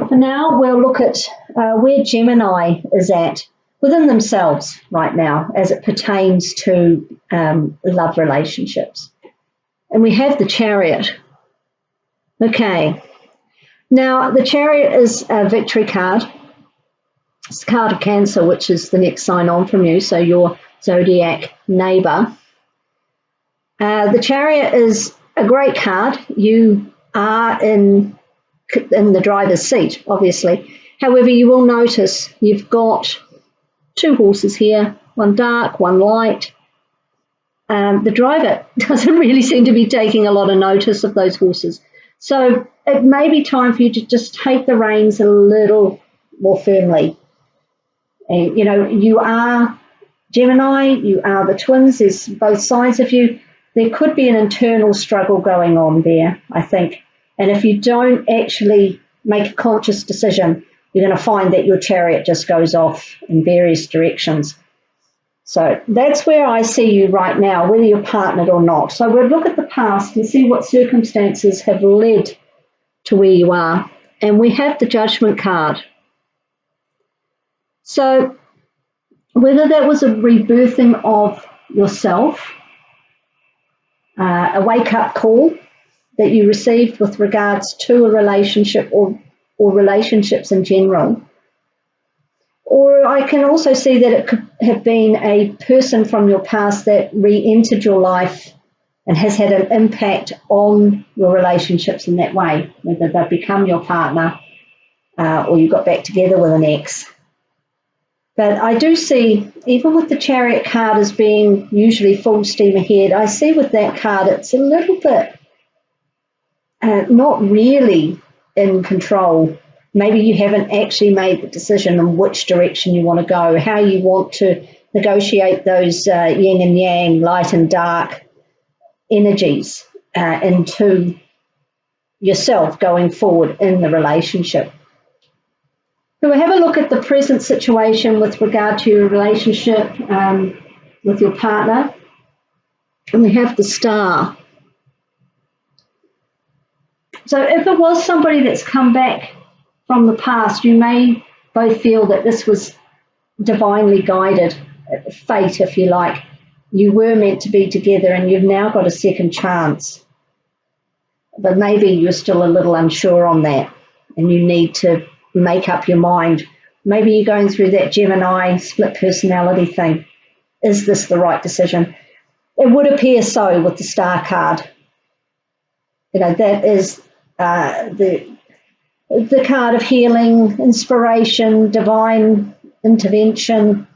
For now, we'll look at where Gemini is at within themselves right now as it pertains to love relationships. And we have the Chariot. Okay. Now, the Chariot is a victory card. It's the card of Cancer, which is the next sign on from you, so your zodiac neighbour. The Chariot is a great card. You are in the driver's seat, obviously. However, you will notice you've got two horses here, one dark, one light. The driver doesn't really seem to be taking a lot of notice of those horses. So it may be time for you to just take the reins a little more firmly. And, you know, you are Gemini, you are the twins, there's both sides of you. There could be an internal struggle going on there, I think. And if you don't actually make a conscious decision, you're going to find that your Chariot just goes off in various directions. So that's where I see you right now, whether you're partnered or not. So we'll look at the past and see what circumstances have led to where you are. And we have the Judgment card. So whether that was a rebirthing of yourself, a wake-up call that you received with regards to a relationship or relationships in general, or I can also see that it could have been a person from your past that re-entered your life and has had an impact on your relationships in that way, whether they've become your partner or you got back together with an ex. But I do see, even with the Chariot card as being usually full steam ahead, I see with that card it's a little bit not really in control. Maybe you haven't actually made the decision on which direction you want to go, how you want to negotiate those yin and yang, light and dark energies into yourself going forward in the relationship. So we'll have a look at the present situation with regard to your relationship with your partner. And we have the Star. So if it was somebody that's come back from the past, you may both feel that this was divinely guided, fate, if you like. You were meant to be together and you've now got a second chance. But maybe you're still a little unsure on that and you need to make up your mind. Maybe you're going through that Gemini split personality thing. Is this the right decision? It would appear so with the Star card. You know, that is the card of healing, inspiration, divine intervention.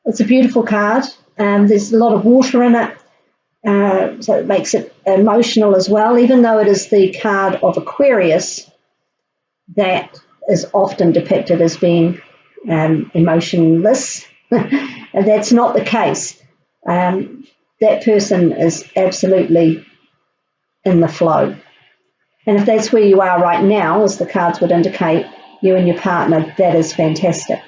It's a beautiful card. There's a lot of water in it, so it makes it emotional as well, even though it is the card of Aquarius that is often depicted as being emotionless. And that's not the case. That person is absolutely in the flow. And if that's where you are right now, as the cards would indicate, you and your partner, that is fantastic.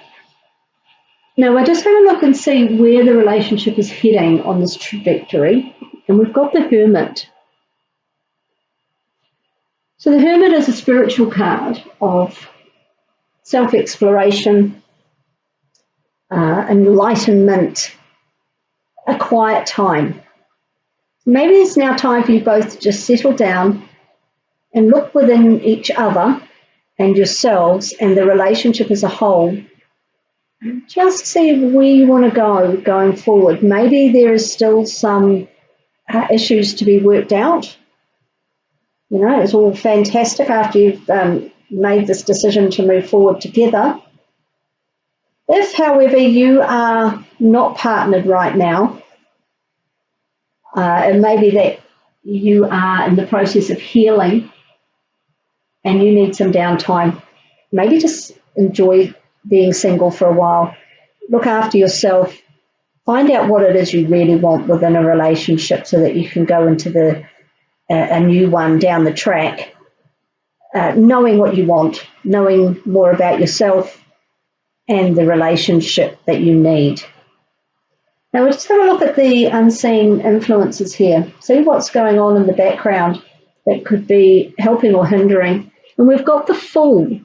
Now, we're just going to look and see where the relationship is heading on this trajectory. And we've got the Hermit. So the Hermit is a spiritual card of self-exploration, enlightenment, a quiet time. Maybe it's now time for you both to just settle down and look within each other and yourselves and the relationship as a whole. Just see where you want to go going forward. Maybe there is still some issues to be worked out. You know, it's all fantastic after you've made this decision to move forward together. If, however, you are not partnered right now, it may be that you are in the process of healing and you need some downtime, maybe just enjoy being single for a while. Look after yourself. Find out what it is you really want within a relationship so that you can go into a new one down the track, knowing what you want, knowing more about yourself and the relationship that you need. Now we'll just have a look at the unseen influences here. See what's going on in the background that could be helping or hindering. And we've got the Fool.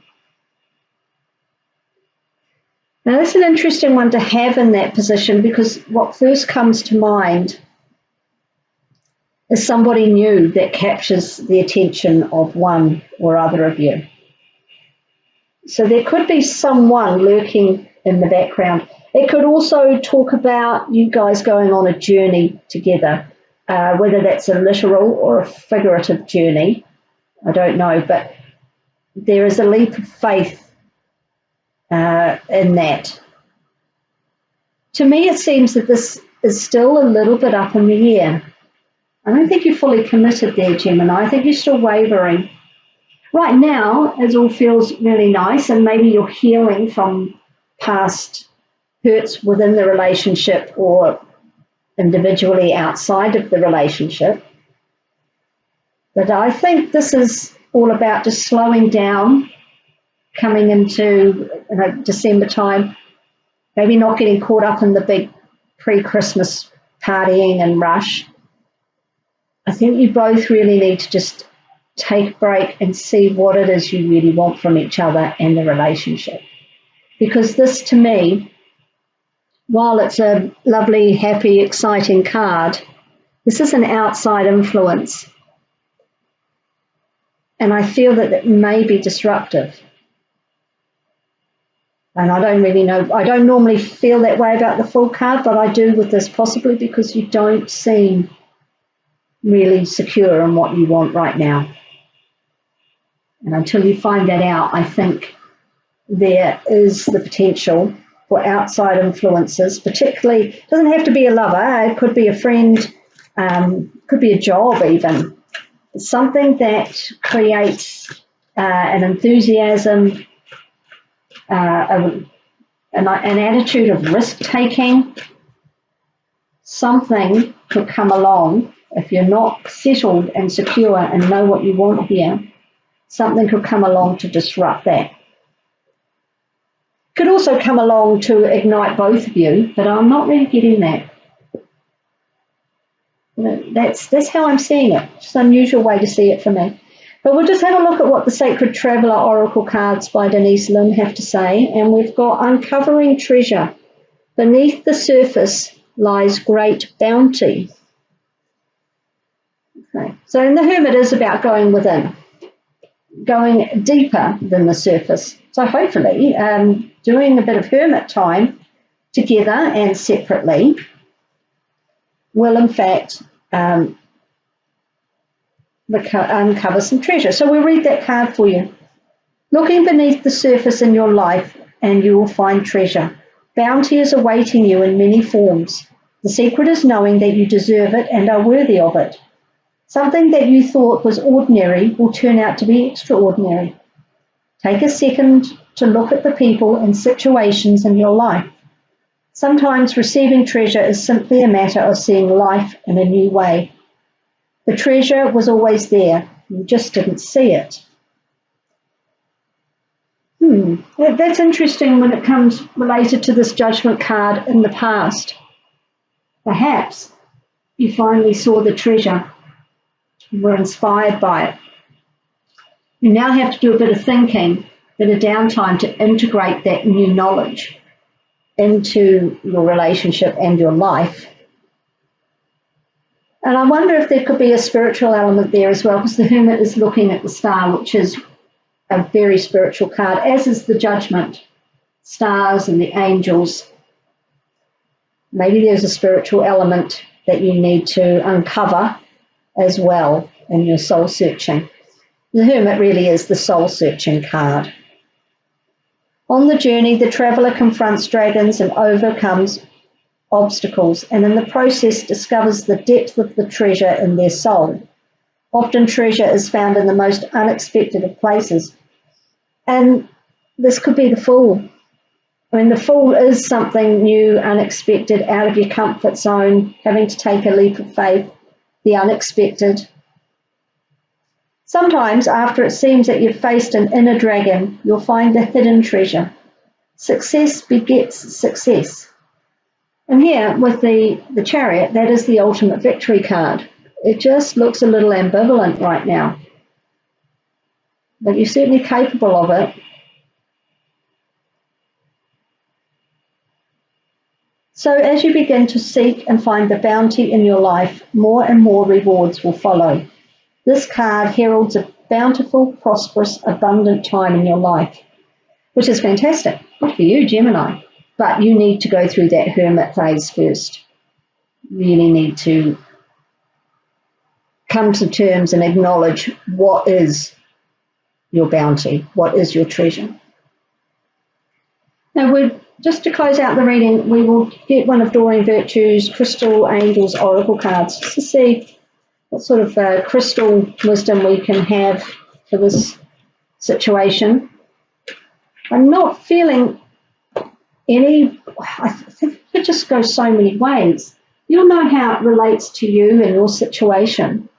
Now, that's an interesting one to have in that position, because what first comes to mind is somebody new that captures the attention of one or other of you. So there could be someone lurking in the background. It could also talk about you guys going on a journey together, whether that's a literal or a figurative journey. I don't know, but there is a leap of faith in that. To me, it seems that this is still a little bit up in the air. I don't think you're fully committed there, Gemini. I think you're still wavering. Right now, it all feels really nice, and maybe you're healing from past hurts within the relationship or individually outside of the relationship. But I think this is all about just slowing down, coming into December time, maybe not getting caught up in the big pre-Christmas partying and rush. I think you both really need to just take a break and see what it is you really want from each other and the relationship. Because this, to me, while it's a lovely, happy, exciting card, this is an outside influence. And I feel that it may be disruptive. And I don't really know, I don't normally feel that way about the full card, but I do with this, possibly because you don't seem really secure in what you want right now. And until you find that out, I think there is the potential for outside influences, particularly, it doesn't have to be a lover, it could be a friend, could be a job even. Something that creates an enthusiasm, an attitude of risk-taking. Something could come along, if you're not settled and secure and know what you want here, something could come along to disrupt that. Could also come along to ignite both of you, but I'm not really getting that. That's how I'm seeing it. It's an unusual way to see it for me. But we'll just have a look at what the Sacred Traveller Oracle cards by Denise Lynn have to say. And we've got uncovering treasure. Beneath the surface lies great bounty. Okay. So in the Hermit is about going within, going deeper than the surface. So hopefully doing a bit of hermit time together and separately will in fact uncover some treasure. So we'll read that card for you. Looking beneath the surface in your life and you will find treasure. Bounty is awaiting you in many forms. The secret is knowing that you deserve it and are worthy of it. Something that you thought was ordinary will turn out to be extraordinary. Take a second to look at the people and situations in your life. Sometimes receiving treasure is simply a matter of seeing life in a new way. The treasure was always there, you just didn't see it. That's interesting when it comes related to this Judgment card in the past. Perhaps you finally saw the treasure, were inspired by it. You now have to do a bit of thinking, a bit of downtime to integrate that new knowledge into your relationship and your life. And I wonder if there could be a spiritual element there as well, because the Hermit is looking at the star, which is a very spiritual card, as is the Judgment, stars and the angels. Maybe there's a spiritual element that you need to uncover as well in your soul searching. The Hermit really is the soul searching card. On the journey, the traveller confronts dragons and overcomes obstacles, and in the process discovers the depth of the treasure in their soul. Often treasure is found in the most unexpected of places. And this could be the Fool. I mean, the Fool is something new, unexpected, out of your comfort zone, having to take a leap of faith, the unexpected. Sometimes, after it seems that you've faced an inner dragon, you'll find the hidden treasure. Success begets success. And here, with the Chariot, that is the ultimate victory card. It just looks a little ambivalent right now. But you're certainly capable of it. So as you begin to seek and find the bounty in your life, more and more rewards will follow. This card heralds a bountiful, prosperous, abundant time in your life, which is fantastic. Good for you, Gemini. But you need to go through that hermit phase first. You really need to come to terms and acknowledge what is your bounty, what is your treasure. Now, just to close out the reading, we will get one of Doreen Virtue's Crystal Angels Oracle cards just to see what sort of crystal wisdom we can have for this situation. I'm not feeling any, I think it just goes so many ways. You'll know how it relates to you and your situation.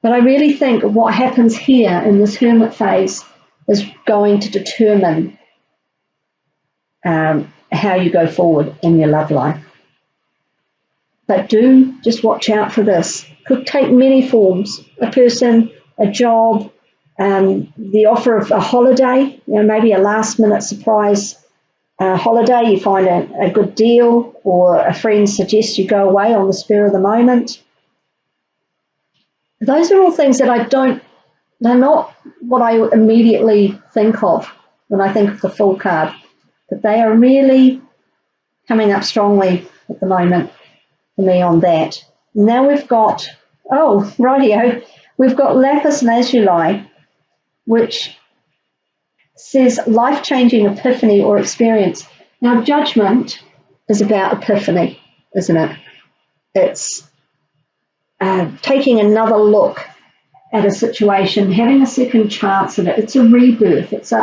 But I really think what happens here in this hermit phase is going to determine how you go forward in your love life. But do just watch out for this. Could take many forms. A person, a job, the offer of a holiday, maybe a last minute surprise holiday. You find a good deal, or a friend suggests you go away on the spur of the moment. Those are all things that they're not what I immediately think of when I think of the Fool card, but they are really coming up strongly at the moment for me on that. Now we've got, we've got Lapis Lazuli, which says life-changing epiphany or experience. Now, Judgment is about epiphany, isn't it? It's taking another look at a situation, having a second chance at it. It's a rebirth. It's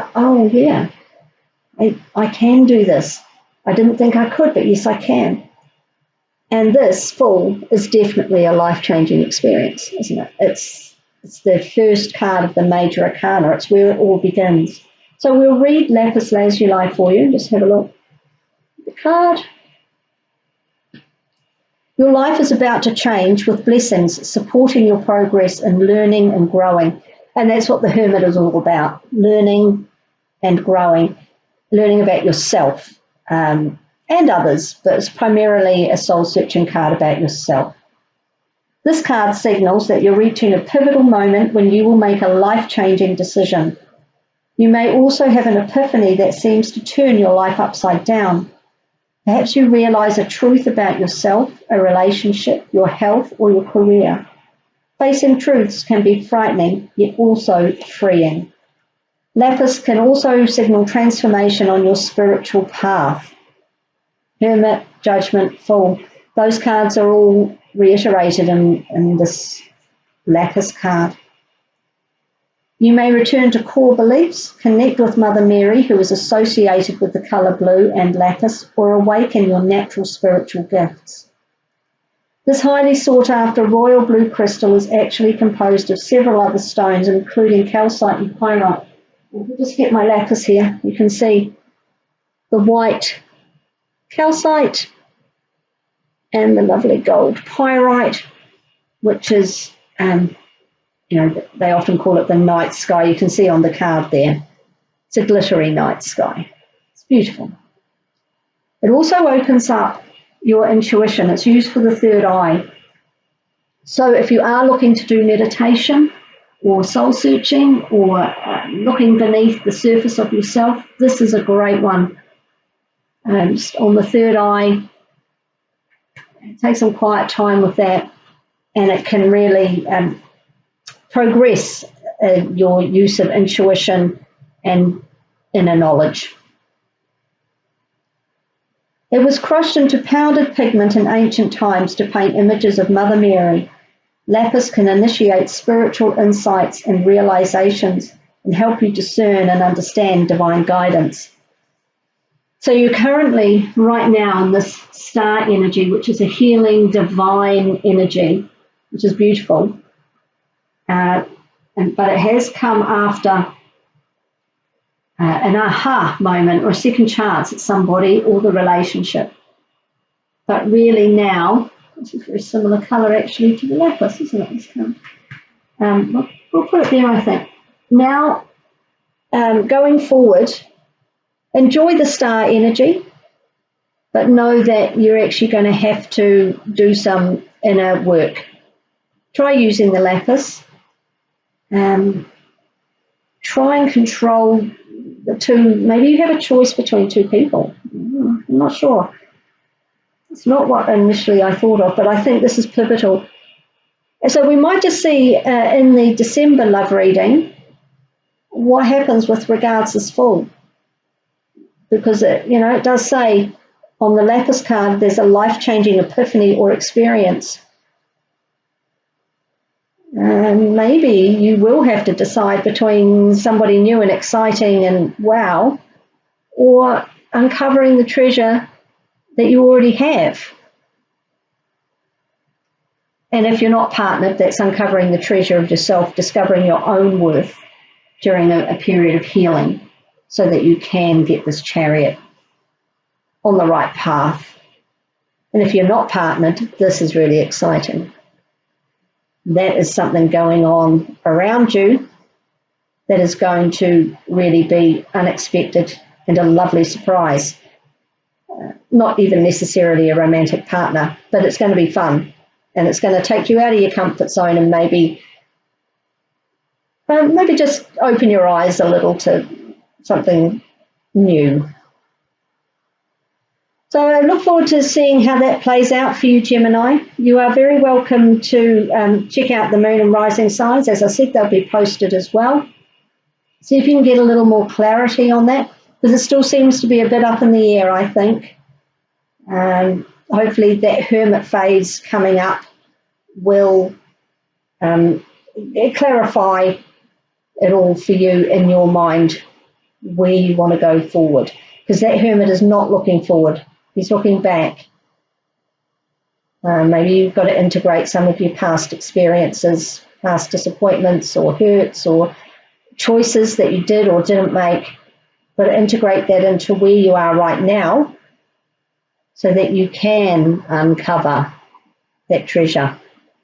I can do this. I didn't think I could, but yes, I can. And this Fool is definitely a life-changing experience, isn't it? It's the first card of the major arcana. It's where it all begins. So we'll read Lapis Lazuli for you. Just have a look at the card. Your life is about to change with blessings supporting your progress in learning and growing. And that's what the Hermit is all about, learning and growing, learning about yourself and others, but it's primarily a soul-searching card about yourself. This card signals that you're reaching a pivotal moment when you will make a life-changing decision. You may also have an epiphany that seems to turn your life upside down. Perhaps you realize a truth about yourself, a relationship, your health, or your career. Facing truths can be frightening, yet also freeing. Lapis can also signal transformation on your spiritual path. Hermit, Judgment, Fool. Those cards are all reiterated in this Lapis card. You may return to core beliefs, connect with Mother Mary, who is associated with the colour blue and lapis, or awaken your natural spiritual gifts. This highly sought-after royal blue crystal is actually composed of several other stones, including calcite and pyrite. I'll just get my lapis here. You can see the white calcite and the lovely gold pyrite, which is they often call it the night sky. You can see on the card there. It's a glittery night sky. It's beautiful. It also opens up your intuition. It's used for the third eye. So if you are looking to do meditation or soul searching or looking beneath the surface of yourself, this is a great one. Just on the third eye, take some quiet time with that, and it can really progress your use of intuition and inner knowledge. It was crushed into powdered pigment in ancient times to paint images of Mother Mary. Lapis can initiate spiritual insights and realizations and help you discern and understand divine guidance. So you're currently, right now, in this star energy, which is a healing, divine energy, which is beautiful. But it has come after an aha moment or a second chance at somebody or the relationship. But really now, this is a very similar colour actually to the lapis, isn't it? This colour. We'll put it there, I think. Now, going forward, enjoy the star energy. but know that you're actually going to have to do some inner work. Try using the lapis. Try and control the two. Maybe you have a choice between two people. I'm not sure. It's not what initially I thought of, but I think this is pivotal. So we might just see in the December love reading what happens with regards this full. Because it does say on the lapis card there's a life-changing epiphany or experience. Maybe you will have to decide between somebody new and exciting and wow, or uncovering the treasure that you already have. And if you're not partnered, that's uncovering the treasure of yourself, discovering your own worth during a period of healing so that you can get this chariot on the right path. And if you're not partnered, this is really exciting. That is something going on around you that is going to really be unexpected and a lovely surprise. Not even necessarily a romantic partner, but it's going to be fun. And it's going to take you out of your comfort zone and maybe just open your eyes a little to something new. So I look forward to seeing how that plays out for you, Gemini. You are very welcome to check out the moon and rising signs. As I said, they'll be posted as well. See if you can get a little more clarity on that, because it still seems to be a bit up in the air, I think. Hopefully that hermit phase coming up will clarify it all for you in your mind where you want to go forward, because that hermit is not looking forward. He's looking back. Maybe you've got to integrate some of your past experiences, past disappointments or hurts or choices that you did or didn't make, but integrate that into where you are right now so that you can uncover that treasure.